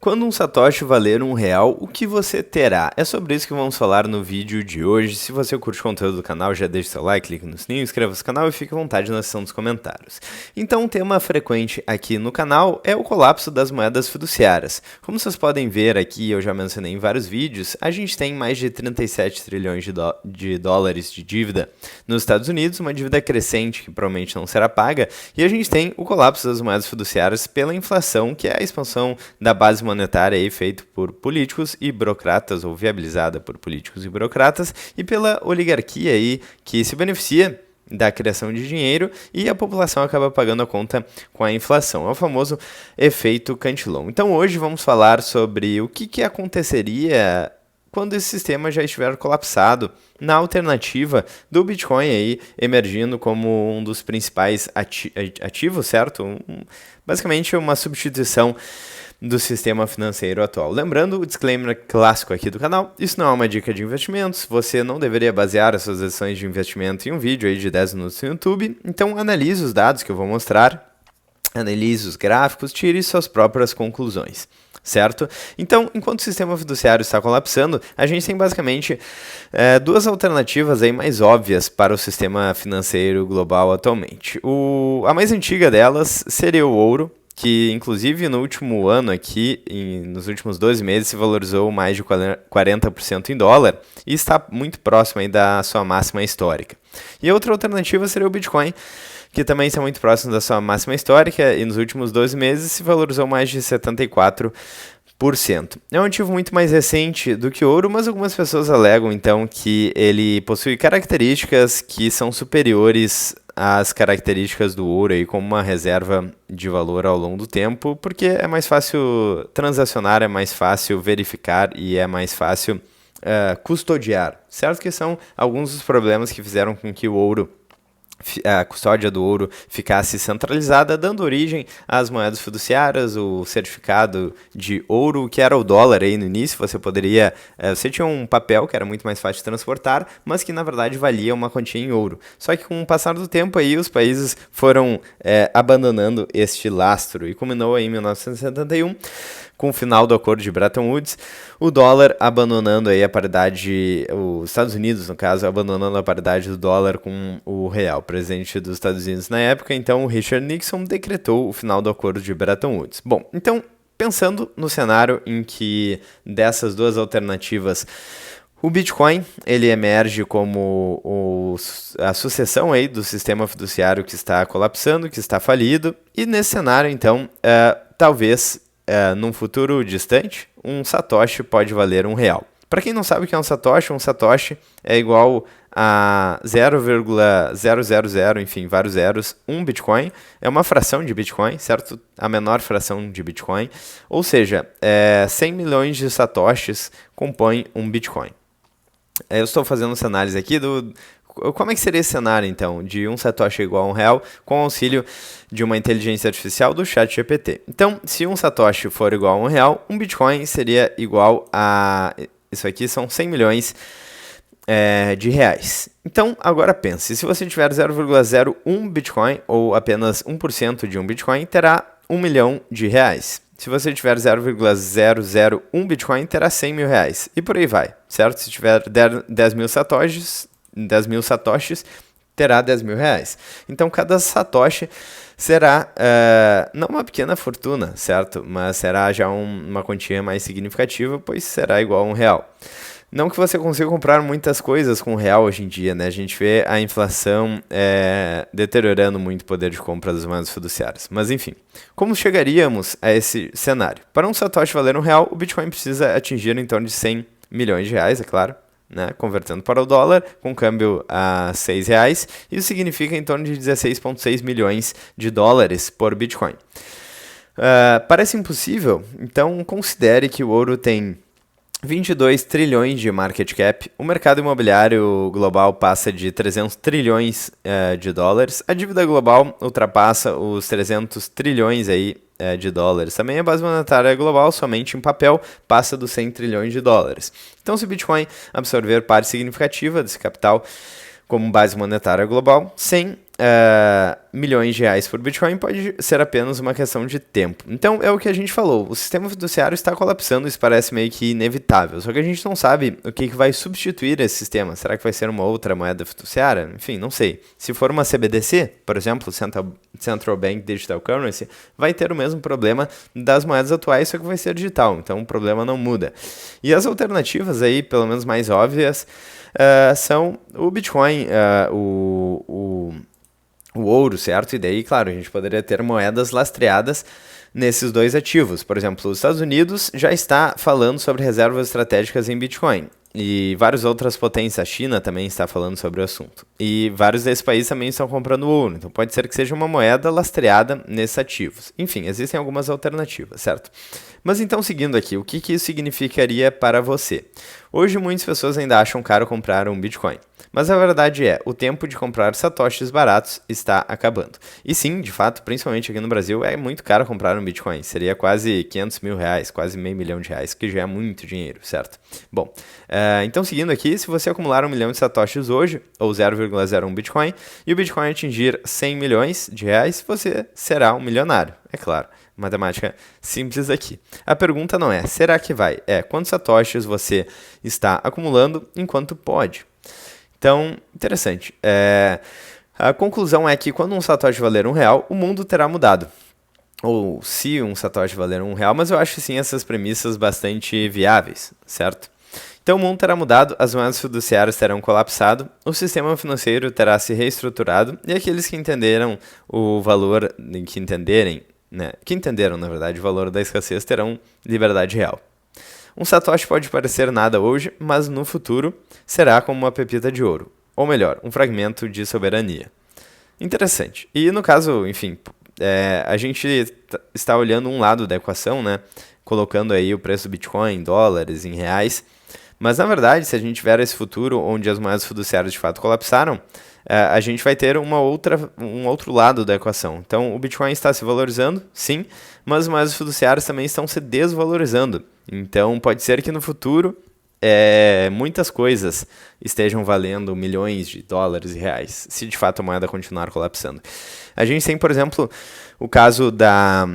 Quando um satoshi valer R$ 1, o que você terá? É sobre isso que vamos falar no vídeo de hoje. Se você curte o conteúdo do canal, já deixa seu like, clique no sininho, inscreva-se no canal e fique à vontade na seção dos comentários. Então, um tema frequente aqui no canal é o colapso das moedas fiduciárias. Como vocês podem ver aqui, eu já mencionei em vários vídeos, a gente tem mais de 37 trilhões de dólares de dívida nos Estados Unidos, uma dívida crescente que provavelmente não será paga, e a gente tem o colapso das moedas fiduciárias pela inflação, que é a expansão da base monetária aí feito por políticos e burocratas, ou viabilizada por políticos e burocratas, e pela oligarquia aí que se beneficia da criação de dinheiro e a população acaba pagando a conta com a inflação. É o famoso efeito Cantillon. Então hoje vamos falar sobre o que aconteceria quando esse sistema já estiver colapsado, na alternativa do Bitcoin aí emergindo como um dos principais ativos, certo? Basicamente uma substituição do sistema financeiro atual. Lembrando o disclaimer clássico aqui do canal, isso não é uma dica de investimentos, você não deveria basear as suas decisões de investimento em um vídeo aí de 10 minutos no YouTube, então analise os dados que eu vou mostrar, analise os gráficos, tire suas próprias conclusões. Certo? Então, enquanto o sistema fiduciário está colapsando, a gente tem basicamente duas alternativas aí mais óbvias para o sistema financeiro global atualmente. A mais antiga delas seria o ouro, que inclusive no último ano aqui, nos últimos 12 meses, se valorizou mais de 40% em dólar e está muito próximo aí da sua máxima histórica. E a outra alternativa seria o Bitcoin, que também está muito próximo da sua máxima histórica e nos últimos 12 meses se valorizou mais de 74%. É um ativo muito mais recente do que o ouro, mas algumas pessoas alegam então que ele possui características que são superiores às características do ouro aí como uma reserva de valor ao longo do tempo, porque é mais fácil transacionar, é mais fácil verificar e é mais fácil custodiar, certo? Que são alguns dos problemas que fizeram com que o ouro, a custódia do ouro ficasse centralizada, dando origem às moedas fiduciárias, o certificado de ouro, que era o dólar aí no início. Você tinha um papel que era muito mais fácil de transportar, mas que na verdade valia uma quantia em ouro. Só que com o passar do tempo aí os países foram abandonando este lastro e culminou aí em 1971 com o final do acordo de Bretton Woods, o dólar abandonando aí a paridade, os Estados Unidos, no caso, abandonando a paridade do dólar com o real. O presidente dos Estados Unidos na época, então, o Richard Nixon, decretou o final do acordo de Bretton Woods. Bom, então, pensando no cenário em que dessas duas alternativas, o Bitcoin, ele emerge como a sucessão aí do sistema fiduciário que está colapsando, que está falido, e nesse cenário, então, talvez num futuro distante, um satoshi pode valer R$ 1. Para quem não sabe o que é um satoshi é igual a 0,000, enfim, vários zeros, um Bitcoin. É uma fração de Bitcoin, certo? A menor fração de Bitcoin. Ou seja, 100 milhões de satoshis compõem um Bitcoin. Eu estou fazendo essa análise aqui como é que seria esse cenário, então, de um satoshi igual a R$ 1 com o auxílio de uma inteligência artificial do ChatGPT? Então, se um satoshi for igual a R$ 1, um Bitcoin seria igual a... Isso aqui são 100 milhões de reais. Então, agora pense, se você tiver 0,01 Bitcoin, ou apenas 1% de um Bitcoin, terá 1 milhão de reais. Se você tiver 0,001 Bitcoin, terá 100 mil reais. E por aí vai, certo? Se tiver 10 mil satoshis, terá 10 mil reais. Então, cada satoshi será não uma pequena fortuna, certo? Mas será já uma quantia mais significativa, pois será igual a R$ 1. Não que você consiga comprar muitas coisas com R$ hoje em dia, né? A gente vê a inflação deteriorando muito o poder de compra das moedas fiduciárias. Mas enfim, como chegaríamos a esse cenário? Para um satoshi valer R$ 1, o Bitcoin precisa atingir em torno de 100 milhões de reais, é claro. Né, convertendo para o dólar, com câmbio a R$ 6, isso significa em torno de 16,6 milhões de dólares por Bitcoin. Parece impossível? Então considere que o ouro tem 22 trilhões de market cap, o mercado imobiliário global passa de 300 trilhões de dólares, a dívida global ultrapassa os 300 trilhões aí, de dólares. Também a base monetária global, somente em papel, passa dos 100 trilhões de dólares. Então, se o Bitcoin absorver parte significativa desse capital como base monetária global, sem milhões de reais por Bitcoin pode ser apenas uma questão de tempo. Então, é o que a gente falou, o sistema fiduciário está colapsando, isso parece meio que inevitável, só que a gente não sabe o que vai substituir esse sistema. Será que vai ser uma outra moeda fiduciária? Enfim, não sei. Se for uma CBDC, por exemplo, Central Bank Digital Currency, vai ter o mesmo problema das moedas atuais, só que vai ser digital, então o problema não muda. E as alternativas aí, pelo menos mais óbvias, são o Bitcoin, o ouro, certo? E daí, claro, a gente poderia ter moedas lastreadas nesses dois ativos. Por exemplo, os Estados Unidos já está falando sobre reservas estratégicas em Bitcoin. E várias outras potências, a China também está falando sobre o assunto. E vários desses países também estão comprando ouro. Então pode ser que seja uma moeda lastreada nesses ativos. Enfim, existem algumas alternativas, certo? Mas então, seguindo aqui, o que isso significaria para você? Hoje, muitas pessoas ainda acham caro comprar um Bitcoin. Mas a verdade é, o tempo de comprar satoshis baratos está acabando. E sim, de fato, principalmente aqui no Brasil, é muito caro comprar um Bitcoin. Seria quase 500 mil reais, quase meio milhão de reais, que já é muito dinheiro, certo? Bom, então seguindo aqui, se você acumular 1 milhão de satoshis hoje, ou 0,01 Bitcoin, e o Bitcoin atingir 100 milhões de reais, você será um milionário, é claro. Matemática simples aqui. A pergunta não é, será que vai? É, quantos satoshis você está acumulando enquanto pode? Então, interessante. A conclusão é que quando um satoshi valer R$1, o mundo terá mudado. Ou se um satoshi valer R$1, mas eu acho sim essas premissas bastante viáveis, certo? Então o mundo terá mudado, as moedas fiduciárias terão colapsado, o sistema financeiro terá se reestruturado e aqueles que entenderam o valor, que entenderam, na verdade, o valor da escassez terão liberdade real. Um satoshi pode parecer nada hoje, mas no futuro será como uma pepita de ouro. Ou melhor, um fragmento de soberania. Interessante. E no caso, enfim, a gente está olhando um lado da equação, né? Colocando aí o preço do Bitcoin em dólares, em reais. Mas na verdade, se a gente tiver esse futuro onde as moedas fiduciárias de fato colapsaram, a gente vai ter um outro lado da equação. Então, o Bitcoin está se valorizando, sim, mas as moedas fiduciárias também estão se desvalorizando. Então, pode ser que no futuro muitas coisas estejam valendo milhões de dólares e reais, se de fato a moeda continuar colapsando. A gente tem, por exemplo, o caso da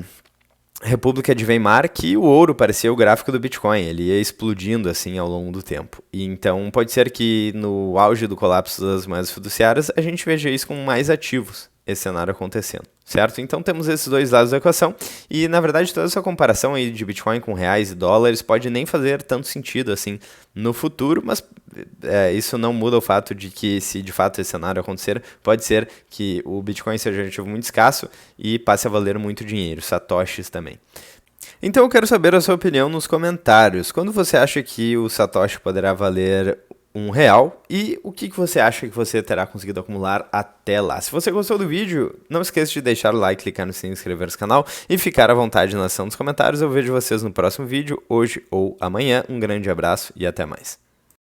República de Weimar, que o ouro parecia o gráfico do Bitcoin, ele ia explodindo assim ao longo do tempo. E então pode ser que no auge do colapso das moedas fiduciárias a gente veja isso com mais ativos, esse cenário acontecendo, certo? Então temos esses dois lados da equação e na verdade toda essa comparação aí de Bitcoin com reais e dólares pode nem fazer tanto sentido assim no futuro, mas isso não muda o fato de que se de fato esse cenário acontecer, pode ser que o Bitcoin seja um ativo muito escasso e passe a valer muito dinheiro, satoshis também. Então eu quero saber a sua opinião nos comentários. Quando você acha que o satoshi poderá valer R$1 e o que você acha que você terá conseguido acumular até lá. Se você gostou do vídeo, não esqueça de deixar o like, clicar no sininho, inscrever-se no canal e ficar à vontade na seção dos comentários. Eu vejo vocês no próximo vídeo, hoje ou amanhã. Um grande abraço e até mais.